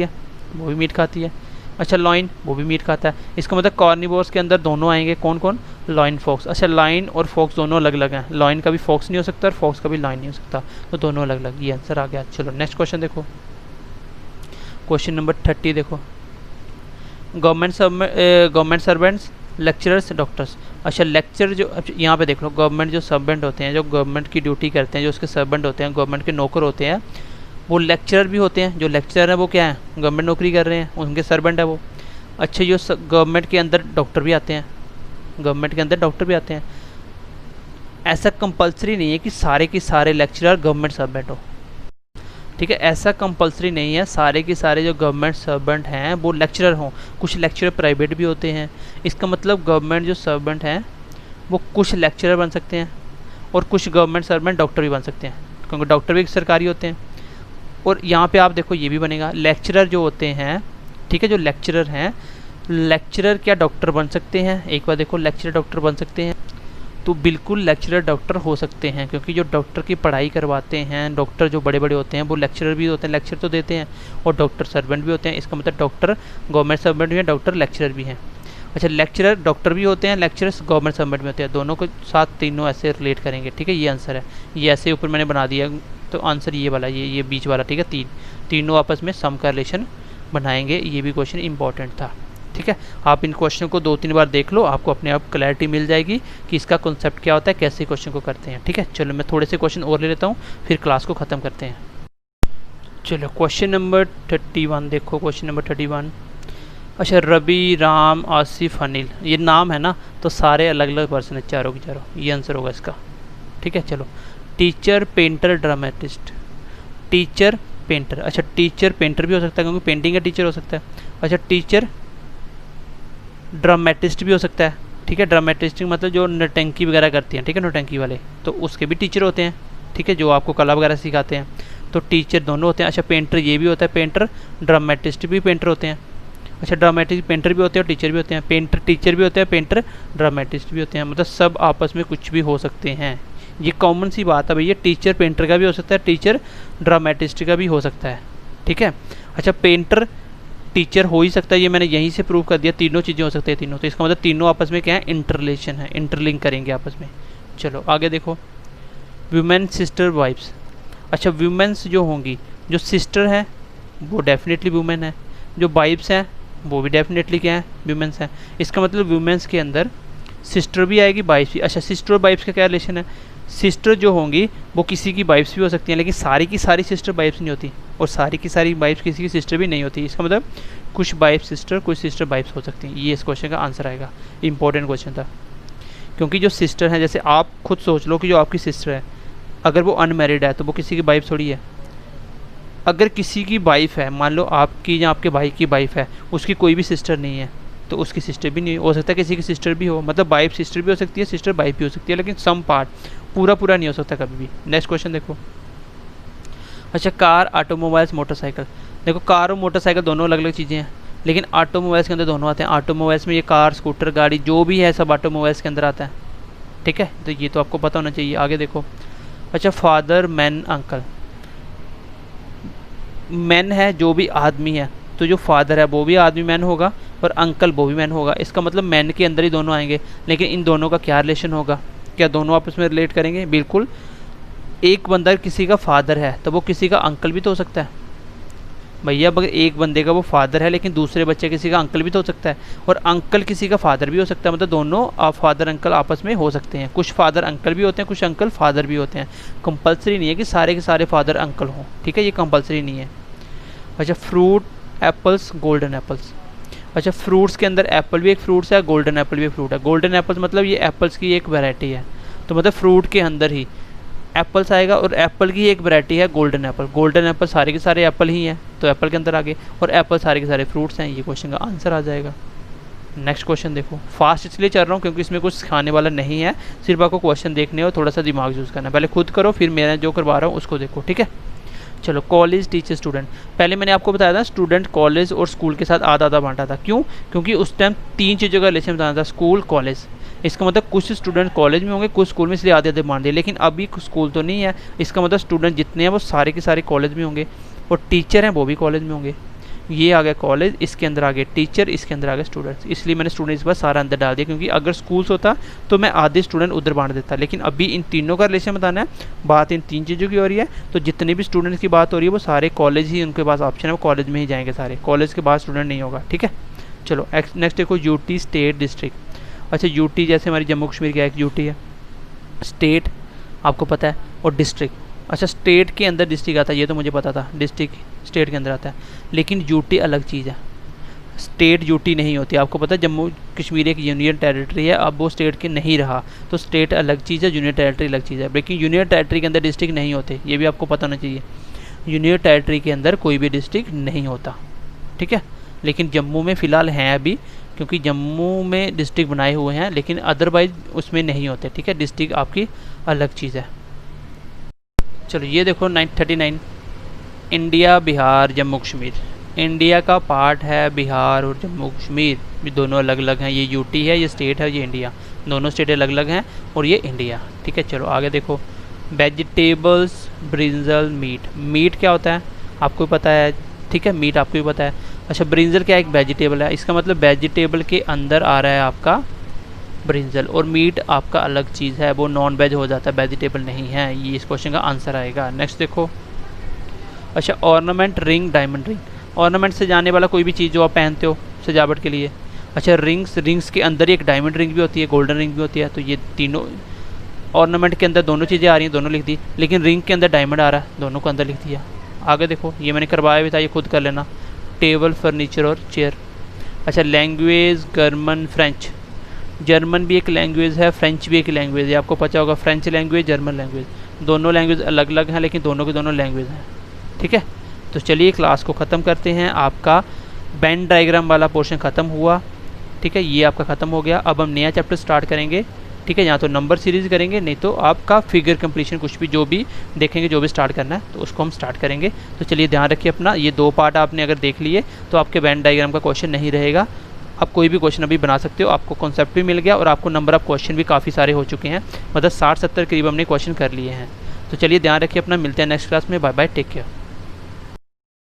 है, अच्छा, लॉइन, वो भी मीट खाता है। इसका मतलब कार्निवोर्स के अंदर दोनों आएंगे, कौन कौन? Lion, fox. अच्छा, लाइन और फॉक्स दोनों अलग अलग हैं, लॉइन का भी फॉक्स नहीं हो सकता और फॉक्स का भी लॉइन नहीं हो सकता, तो दोनों अलग अलग, ये आंसर आ गया। चलो नेक्स्ट क्वेश्चन देखो, क्वेश्चन नंबर 30 देखो। Government servants, lecturers, doctors. अच्छा, लेक्चर जो, यहाँ पे देख लो, गवर्नमेंट जो सर्वेंट होते हैं, जो गवर्नमेंट की ड्यूटी करते हैं, जो उसके सर्वेंट होते हैं, गवर्नमेंट के नौकर होते हैं, वो लेक्चरर भी होते हैं। जो लेक्चरर है वो क्या है? गवर्नमेंट नौकरी कर रहे हैं, उनके सर्वेंट है वो। अच्छा, जो गवर्नमेंट के अंदर डॉक्टर भी आते हैं, ऐसा कंपलसरी नहीं है कि सारे के सारे लेक्चरर गवर्नमेंट सर्वेंट हो, ठीक है, ऐसा कंपलसरी नहीं है सारे के सारे जो गवर्नमेंट सर्वेंट हैं वो लेक्चरर हों। कुछ लेक्चरर प्राइवेट भी होते हैं। इसका मतलब गवर्नमेंट जो सर्वेंट हैं वो कुछ लेक्चरर बन सकते हैं और कुछ गवर्नमेंट सर्वेंट डॉक्टर भी बन सकते हैं, क्योंकि डॉक्टर भी सरकारी होते हैं। और यहाँ पे आप देखो ये भी बनेगा, लेक्चरर जो होते हैं, ठीक है, जो लेक्चरर हैं, लेक्चरर क्या डॉक्टर बन सकते हैं? एक बार देखो, लेक्चरर डॉक्टर बन सकते हैं, तो बिल्कुल लेक्चरर डॉक्टर हो सकते हैं, क्योंकि जो डॉक्टर की पढ़ाई करवाते हैं, डॉक्टर जो बड़े बड़े होते हैं वो लेक्चरर भी होते हैं, लेक्चर तो देते हैं, और डॉक्टर सर्वेंट भी होते हैं। इसका मतलब डॉक्टर गवर्नमेंट सर्वेंट भी हैं, डॉक्टर लेक्चरर भी हैं। अच्छा, लेक्चरर डॉक्टर भी होते हैं, लेक्चरर्स गवर्नमेंट सर्वेंट भी होते हैं, दोनों के साथ तीनों ऐसे रिलेट करेंगे, ठीक है, ये आंसर है। ये ऐसे ऊपर मैंने बना दिया, तो आंसर ये वाला, ये बीच वाला, ठीक है, तीनों आपस में सम का रिलेशन बनाएंगे। ये भी क्वेश्चन इंपॉर्टेंट था, ठीक है। आप इन क्वेश्चन को 2-3 बार देख लो, आपको अपने आप क्लैरिटी मिल जाएगी कि इसका कॉन्सेप्ट क्या होता है, कैसे क्वेश्चन को करते हैं, ठीक है। चलो मैं थोड़े से क्वेश्चन और ले लेता हूँ, फिर क्लास को ख़त्म करते हैं। चलो क्वेश्चन नंबर 31 देखो, क्वेश्चन नंबर 31। अच्छा, रवि, राम, आसिफ, अनिल, ये नाम है ना, तो सारे अलग अलग पर्सन है, चारों के चारों, ये आंसर होगा इसका। ठीक है, चलो teacher, painter, dramatist. Teacher, painter, अच्छा टीचर पेंटर भी हो सकता है क्योंकि पेंटिंग का टीचर हो सकता है। अच्छा टीचर ड्रामेटिस्ट भी हो सकता है। ठीक है, ड्रामेटिस्ट मतलब जो नौटंकी वगैरह करती हैं, ठीक है, नौटंकी वाले, तो उसके भी टीचर होते हैं। ठीक है, जो आपको कला वगैरह सिखाते हैं, तो टीचर दोनों होते हैं। अच्छा पेंटर ये भी होता है, पेंटर, ड्रामेटिस्ट भी पेंटर होते हैं। अच्छा ड्रामेटिस्ट पेंटर भी होते हैं और टीचर भी होते हैं। पेंटर टीचर भी होते हैं, पेंटर ड्रामेटिस्ट भी होते हैं, मतलब सब आपस में कुछ भी हो सकते हैं। ये कॉमन सी बात है भैया, टीचर पेंटर का भी हो सकता है, टीचर ड्रामेटिस्ट का भी हो सकता है। ठीक है, अच्छा पेंटर टीचर हो ही सकता है, ये मैंने यहीं से प्रूव कर दिया, तीनों चीज़ें हो सकती है तीनों, तो इसका मतलब तीनों आपस में क्या है, इंटरलेशन है, इंटरलिंक करेंगे आपस में। चलो आगे देखो, वुमेन, सिस्टर, वाइफ्स। अच्छा वुमेन्स जो होंगी, जो सिस्टर है वो डेफिनेटली वुमेन है, जो वाइफ्स हैं वो भी डेफिनेटली क्या है, वुमेन्स हैं। इसका मतलब वुमेन्स के अंदर सिस्टर भी आएगी, वाइफ्स भी। अच्छा सिस्टर और वाइफ्स का क्या रिलेशन है, सिस्टर जो होंगी वो किसी की वाइफ्स भी हो सकती हैं, लेकिन सारी की सारी सिस्टर वाइफ्स नहीं होती, और सारी की सारी वाइफ्स किसी की सिस्टर भी नहीं होती। इसका मतलब कुछ वाइफ सिस्टर, कुछ सिस्टर वाइफ्स हो सकती हैं। ये इस क्वेश्चन का आंसर आएगा, इंपॉर्टेंट क्वेश्चन था। क्योंकि जो सिस्टर है, जैसे आप खुद सोच लो कि जो आपकी सिस्टर है, अगर वो अनमैरिड है तो वो किसी की वाइफ थोड़ी है। अगर किसी की वाइफ है, मान लो आपकी या आपके भाई की वाइफ है, उसकी कोई भी सिस्टर नहीं है, तो उसकी सिस्टर भी नहीं हो सकता, किसी की सिस्टर भी हो, मतलब वाइफ सिस्टर भी हो सकती है, सिस्टर वाइफ भी हो सकती है, लेकिन सम पार्ट, पूरा पूरा नहीं हो सकता कभी भी। नेक्स्ट क्वेश्चन देखो। अच्छा कार, ऑटोमोबाइल्स, मोटरसाइकिल। देखो कार और मोटरसाइकिल दोनों अलग अलग चीज़ें हैं, लेकिन ऑटोमोबाइल्स के अंदर दोनों आते हैं। ऑटोमोबाइल्स में ये कार, स्कूटर, गाड़ी जो भी है सब ऑटोमोबाइल्स के अंदर आता है। ठीक है, तो ये तो आपको पता होना चाहिए। आगे देखो, अच्छा फादर, मैन, अंकल। मैन है जो भी आदमी है, तो जो फादर है वो भी आदमी मैन होगा, और अंकल वो भी मैन होगा। इसका मतलब मैन के अंदर ही दोनों आएंगे, लेकिन इन दोनों का क्या रिलेशन होगा, क्या दोनों आपस में रिलेट करेंगे, बिल्कुल। एक बंदा किसी का फादर है तो वो किसी का अंकल भी तो हो सकता है भैया। अगर एक बंदे का वो फादर है, लेकिन दूसरे बच्चे किसी का अंकल भी तो हो सकता है, और अंकल किसी का फादर भी हो सकता है, मतलब दोनों फादर अंकल आपस में हो सकते हैं। कुछ फादर अंकल भी होते हैं, कुछ अंकल फादर भी होते हैं। कंपलसरी नहीं है कि सारे के सारे फादर अंकल हों, ठीक है, ये कंपलसरी नहीं है। अच्छा फ्रूट, एप्पल्स, गोल्डन एप्पल्स। अच्छा फ्रूट्स के अंदर एप्पल भी एक फ्रूट्स है, गोल्डन एप्पल भी एक फ्रूट है। गोल्डन एप्पल्स मतलब ये एप्पल्स की एक वैरायटी है, तो मतलब फ्रूट के अंदर ही एप्पल्स आएगा, और एप्पल की एक वैरायटी है गोल्डन एप्पल। गोल्डन एप्पल सारे के सारे एप्पल ही हैं, तो एप्पल के अंदर आ गए, और एप्पल सारे के सारे फ्रूट्स हैं। ये क्वेश्चन का आंसर आ जाएगा। नेक्स्ट क्वेश्चन देखो, फास्ट इसलिए चल रहा हूँ क्योंकि इसमें कुछ सिखाने वाला नहीं है, सिर्फ आपको क्वेश्चन देखने और थोड़ा सा दिमाग यूज़ करना है। पहले खुद करो, फिर मैं जो करवा रहा हूँ उसको देखो, ठीक है। चलो कॉलेज, टीचर, स्टूडेंट। पहले मैंने आपको बताया था स्टूडेंट कॉलेज और स्कूल के साथ आधा आधा बांटा था। क्यों? क्योंकि उस टाइम तीन चीज़ों का रिलेशन बताना था, स्कूल, कॉलेज। इसका मतलब कुछ स्टूडेंट कॉलेज में होंगे, कुछ स्कूल में, इसलिए आधे आधे बांट दिए। लेकिन अभी स्कूल तो नहीं है, इसका मतलब स्टूडेंट जितने हैं वो सारे के सारे कॉलेज में होंगे, और टीचर हैं वो भी कॉलेज में होंगे। ये आ गया कॉलेज, इसके अंदर आ गए टीचर, इसके अंदर आ गए स्टूडेंट्स। इसलिए मैंने स्टूडेंट्स पर सारा अंदर डाल दिया, क्योंकि अगर स्कूल्स होता तो मैं आधे स्टूडेंट उधर बांट देता। लेकिन अभी इन तीनों का रिलेशन बताना है, बात इन तीन चीज़ों की हो रही है, तो जितने भी स्टूडेंट्स की बात हो रही है वो सारे कॉलेज ही, उनके पास ऑप्शन है, वो कॉलेज में ही जाएंगे सारे, कॉलेज के बाद स्टूडेंट नहीं होगा, ठीक है। चलो नेक्स्ट देखो, यूटी, स्टेट, डिस्ट्रिक्ट। अच्छा यूटी जैसे हमारी जम्मू कश्मीर की एक यूटी है, स्टेट आपको पता है, और डिस्ट्रिक्ट। अच्छा स्टेट के अंदर डिस्ट्रिक्ट आता है, ये तो मुझे पता था, डिस्ट्रिक्ट स्टेट के अंदर आता है, लेकिन यूटी अलग चीज़ है, स्टेट यूटी नहीं होती। आपको पता है जम्मू कश्मीर एक यूनियन टेरिटरी है, अब वो स्टेट के नहीं रहा, तो स्टेट अलग चीज़ है, यूनियन टेरिटरी अलग चीज़ है। लेकिन यूनियन टेरिटरी के अंदर डिस्ट्रिक्ट नहीं होते, ये भी आपको पता होना चाहिए। यूनियन टेरिटरी के अंदर कोई भी डिस्ट्रिक्ट नहीं होता, ठीक है। लेकिन जम्मू में फ़िलहाल हैं अभी, क्योंकि जम्मू में डिस्ट्रिक्ट बनाए हुए हैं, लेकिन अदरवाइज उसमें नहीं होते, ठीक है। डिस्ट्रिक्ट आपकी अलग चीज़ है। चलो ये देखो 939, इंडिया, बिहार, जम्मू कश्मीर। इंडिया का पार्ट है बिहार और जम्मू कश्मीर, ये दोनों अलग अलग हैं। ये यूटी है, ये स्टेट है, ये इंडिया, दोनों स्टेट अलग अलग हैं, और ये इंडिया, ठीक है। चलो आगे देखो, वेजिटेबल्स, ब्रिंजल, मीट। मीट क्या होता है आपको पता है, ठीक है, मीट आपको भी पता है। अच्छा ब्रिंजल क्या, एक वेजिटेबल है, इसका मतलब वेजिटेबल के अंदर आ रहा है आपका ब्रिंजल, और मीट आपका अलग चीज़ है, वो नॉन वेज हो जाता है, वेजिटेबल नहीं है। ये इस क्वेश्चन का आंसर आएगा। नेक्स्ट देखो, अच्छा ornament, ring, diamond ring. Ornament से जाने वाला कोई भी चीज़ जो आप पहनते हो सजावट के लिए। अच्छा रिंग्स के अंदर ही एक डायमंड रिंग भी होती है, गोल्डन रिंग भी होती है, तो ये तीनों ऑर्नामेंट के अंदर दोनों चीज़ें आ रही हैं, दोनों लिख दी, लेकिन रिंग के अंदर डायमंड आ रहा है, दोनों को अंदर लिख दिया। आगे देखो, ये मैंने करवाया भी था, ये खुद कर लेना। टेबल, फर्नीचर और चेयर। अच्छा, लैंग्वेज जर्मन, फ्रेंच। जर्मन भी एक लैंग्वेज है, फ्रेंच भी एक लैंग्वेज है, आपको पता होगा। फ्रेंच लैंग्वेज, जर्मन लैंग्वेज, दोनों लैंग्वेज अलग अलग हैं लेकिन दोनों के दोनों लैंग्वेज हैं। ठीक है, तो चलिए क्लास को ख़त्म करते हैं। आपका वेन डायग्राम वाला पोर्शन ख़त्म हुआ। ठीक है, ये आपका ख़त्म हो गया। अब हम नया चैप्टर स्टार्ट करेंगे। ठीक है, या तो नंबर सीरीज़ करेंगे, नहीं तो आपका फिगर कंप्लीशन, कुछ भी जो भी देखेंगे, जो भी स्टार्ट करना है तो उसको हम स्टार्ट करेंगे। तो चलिए ध्यान रखिए अपना, ये 2 पार्ट आपने अगर देख लिए तो आपके वेन डायग्राम का क्वेश्चन नहीं रहेगा। आप कोई भी क्वेश्चन अभी बना सकते हो, आपको कॉन्सेप्ट भी मिल गया और आपको नंबर ऑफ क्वेश्चन भी काफ़ी सारे हो चुके हैं, मतलब 60-70 करीब हमने क्वेश्चन कर लिए हैं। तो चलिए ध्यान रखिए अपना, मिलते हैं नेक्स्ट क्लास में। Bye bye, take care.